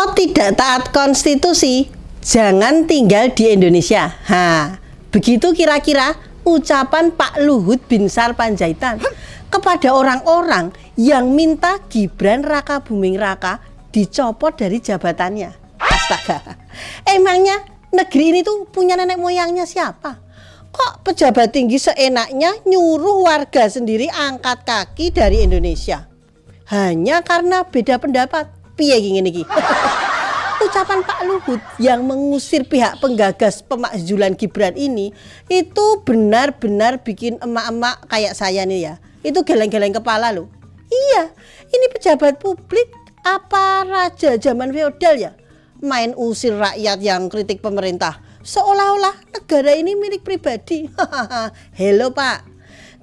Kalau tidak taat konstitusi, jangan tinggal di Indonesia. Begitu kira-kira ucapan Pak Luhut Binsar Panjaitan kepada orang-orang yang minta Gibran Rakabuming Raka dicopot dari jabatannya. Astaga, emangnya negeri ini tuh punya nenek moyangnya siapa? Kok pejabat tinggi seenaknya nyuruh warga sendiri angkat kaki dari Indonesia? Hanya karena beda pendapat. Piye ngene iki? Ucapan Pak Luhut yang mengusir pihak penggagas pemakzulan Gibran ini itu benar-benar bikin emak-emak kayak saya nih ya, itu geleng-geleng kepala loh. Iya, ini pejabat publik apa raja zaman feodal ya? Main usir rakyat yang kritik pemerintah, seolah-olah negara ini milik pribadi. Hello Pak,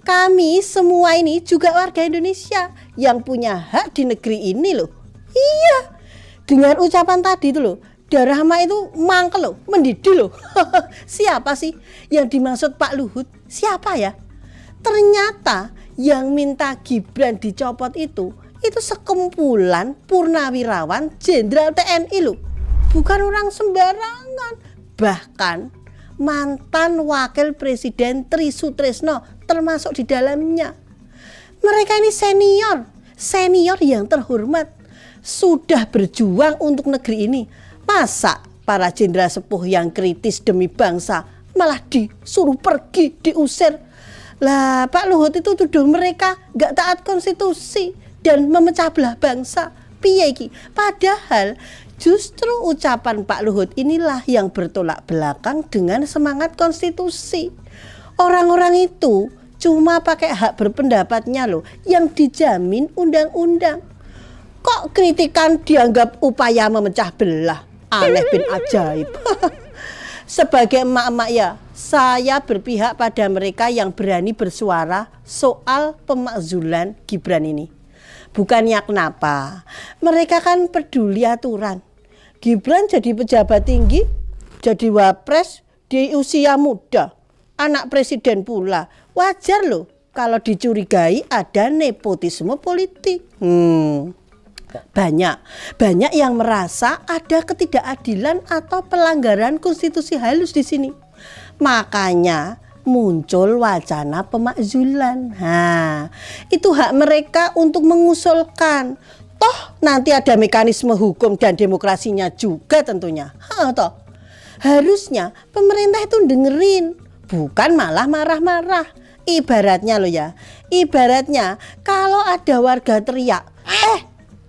kami semua ini juga warga Indonesia yang punya hak di negeri ini loh. Iya, dengan ucapan tadi itu loh, darah mak itu mangkel loh, mendidih loh. Siapa sih yang dimaksud Pak Luhut? Siapa ya? Ternyata yang minta Gibran dicopot itu sekumpulan purnawirawan jenderal TNI loh. Bukan orang sembarangan. Bahkan mantan wakil presiden Tri Sutresno termasuk di dalamnya. Mereka ini senior yang terhormat. Sudah berjuang untuk negeri ini. Masa para jenderal sepuh yang kritis demi bangsa malah disuruh pergi, diusir? Lah Pak Luhut itu tuduh mereka gak taat konstitusi dan memecah belah bangsa. Piye iki? Padahal justru ucapan Pak Luhut inilah yang bertolak belakang dengan semangat konstitusi. Orang-orang itu cuma pakai hak berpendapatnya loh yang dijamin undang-undang. Kok kritikan dianggap upaya memecah belah? Aneh bin ajaib. Sebagai emak-emak ya, saya berpihak pada mereka yang berani bersuara soal pemakzulan Gibran ini. Bukannya kenapa, mereka kan peduli aturan. Gibran jadi pejabat tinggi, jadi wapres di usia muda, anak presiden pula. Wajar loh kalau dicurigai ada nepotisme politik. Banyak yang merasa ada ketidakadilan atau pelanggaran konstitusi halus di sini. Makanya muncul wacana pemakzulan. Itu hak mereka untuk mengusulkan. Toh nanti ada mekanisme hukum dan demokrasinya juga tentunya. Toh harusnya pemerintah itu dengerin, bukan malah marah-marah. Ibaratnya loh ya, kalau ada warga teriak,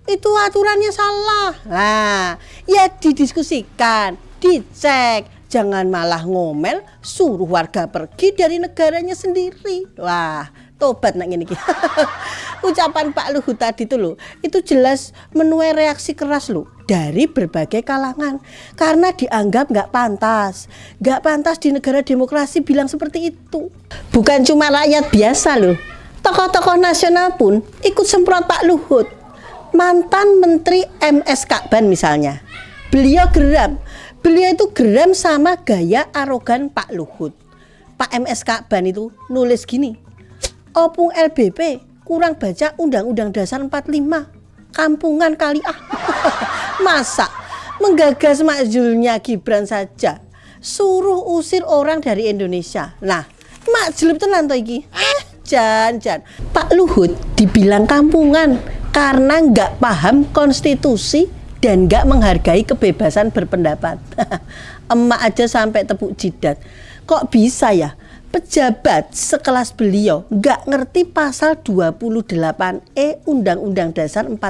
itu aturannya salah. Nah, ya didiskusikan, dicek. Jangan malah ngomel, suruh warga pergi dari negaranya sendiri. Wah, tobat nak ngene iki. Ucapan Pak Luhut tadi tuh loh, itu jelas menuai reaksi keras loh dari berbagai kalangan. Karena dianggap nggak pantas di negara demokrasi bilang seperti itu. Bukan cuma rakyat biasa loh, tokoh-tokoh nasional pun ikut semprot Pak Luhut. Mantan Menteri MS Kakban misalnya, beliau itu geram sama gaya arogan Pak Luhut. Pak MS Kakban itu nulis gini, opung LBP kurang baca Undang-Undang Dasar 45, kampungan kali ah. Masa menggagas makzulnya Gibran saja suruh usir orang dari Indonesia. Nah, makzul tenan to iki. Jan Pak Luhut dibilang kampungan karena nggak paham konstitusi dan nggak menghargai kebebasan berpendapat. Emak aja sampai tepuk jidat. Kok bisa ya pejabat sekelas beliau nggak ngerti pasal 28E Undang-Undang Dasar 45.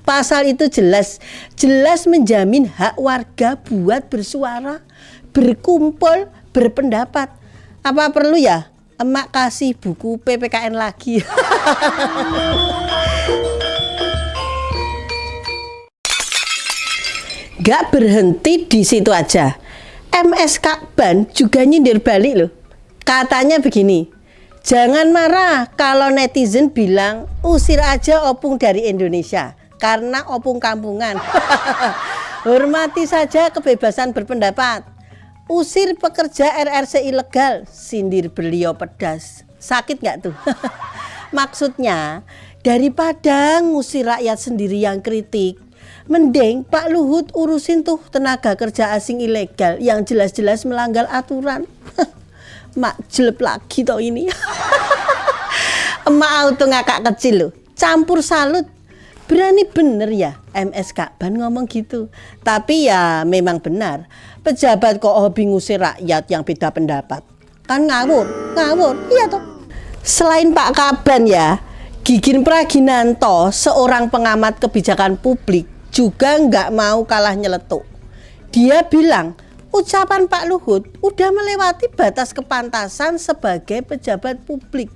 Pasal itu jelas menjamin hak warga buat bersuara, berkumpul, berpendapat. Apa perlu ya emak kasih buku PPKN lagi? Gak berhenti di situ aja. MS Kakban juga nyindir balik loh. Katanya begini, jangan marah kalau netizen bilang usir aja opung dari Indonesia karena opung kampungan. Hormati saja kebebasan berpendapat. Usir pekerja RRC ilegal, sindir beliau pedas. Sakit gak tuh? Maksudnya daripada ngusir rakyat sendiri yang kritik, Mending Pak Luhut urusin tuh tenaga kerja asing ilegal yang jelas-jelas melanggar aturan. Mak jelek lagi toh ini. Emak auto ngakak kecil loh, campur salut. Berani bener ya MSK Ban ngomong gitu. Tapi ya memang benar, pejabat kok hobi ngusir rakyat yang beda pendapat. Kan ngawur, iya toh. Selain Pak Kaban ya, Gigin Praginanto, seorang pengamat kebijakan publik, juga nggak mau kalah nyeletuk. Dia bilang, ucapan Pak Luhut udah melewati batas kepantasan sebagai pejabat publik.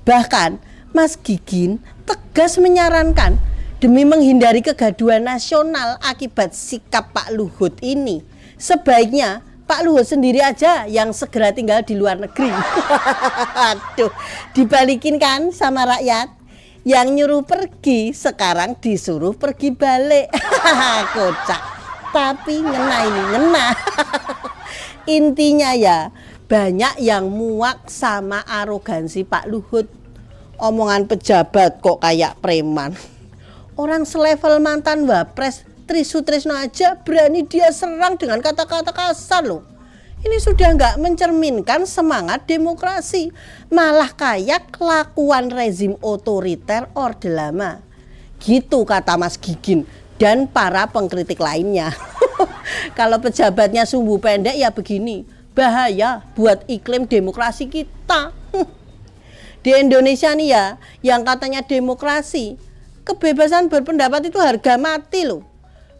Bahkan Mas Gigin tegas menyarankan demi menghindari kegaduhan nasional akibat sikap Pak Luhut ini, sebaiknya Pak Luhut sendiri aja yang segera tinggal di luar negeri. Aduh, dibalikin kan sama rakyat. Yang nyuruh pergi sekarang disuruh pergi balik. Kocak. Tapi ngena. Intinya ya, banyak yang muak sama arogansi Pak Luhut. Omongan pejabat kok kayak preman. Orang selevel mantan Wapres Tri Sutrisno aja berani dia serang dengan kata-kata kasar loh. Ini sudah nggak mencerminkan semangat demokrasi, malah kayak kelakuan rezim otoriter Orde Lama. Gitu kata Mas Gigin dan para pengkritik lainnya. Kalau pejabatnya sumbu pendek ya begini, bahaya buat iklim demokrasi kita. Di Indonesia nih ya, yang katanya demokrasi, kebebasan berpendapat itu harga mati loh.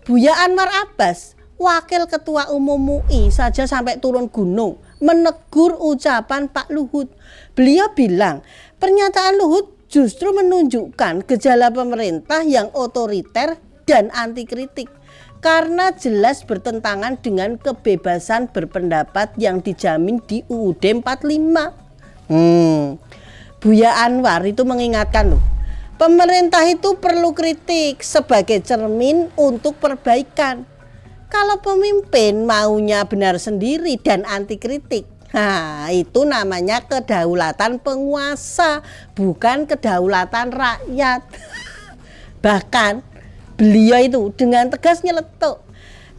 Buya Anwar Abbas, Wakil Ketua Umum MUI saja sampai turun gunung menegur ucapan Pak Luhut. Beliau bilang, pernyataan Luhut justru menunjukkan gejala pemerintah yang otoriter dan anti kritik karena jelas bertentangan dengan kebebasan berpendapat yang dijamin di UUD 45. Buya Anwar itu mengingatkan loh, pemerintah itu perlu kritik sebagai cermin untuk perbaikan. Kalau pemimpin maunya benar sendiri dan anti kritik, itu namanya kedaulatan penguasa, bukan kedaulatan rakyat. Bahkan beliau itu dengan tegas nyeletuk,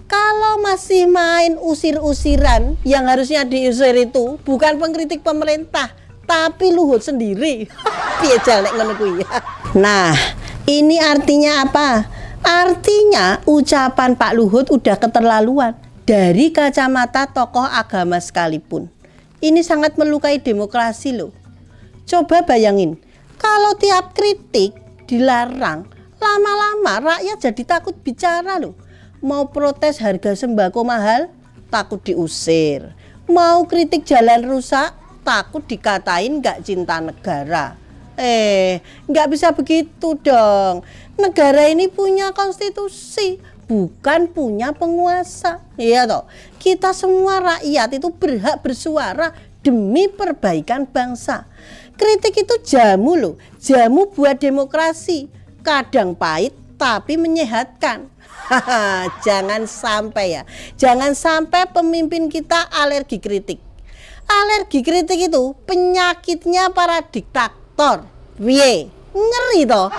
kalau masih main usir-usiran, yang harusnya diusir itu bukan pengkritik pemerintah, tapi Luhut sendiri. Piye jalek ngono kuwi. Nah, ini artinya apa? Artinya ucapan Pak Luhut udah keterlaluan dari kacamata tokoh agama sekalipun. Ini sangat melukai demokrasi loh. Coba bayangin, kalau tiap kritik dilarang, lama-lama rakyat jadi takut bicara loh. Mau protes harga sembako mahal, takut diusir. Mau kritik jalan rusak, takut dikatain gak cinta negara. Nggak bisa begitu dong. Negara ini punya konstitusi, bukan punya penguasa. Iya toh. Kita semua rakyat itu berhak bersuara demi perbaikan bangsa. Kritik itu jamu loh, jamu buat demokrasi. Kadang pahit tapi menyehatkan. Jangan sampai ya, jangan sampai pemimpin kita alergi kritik. Alergi kritik itu penyakitnya para diktator. Ngeri toh.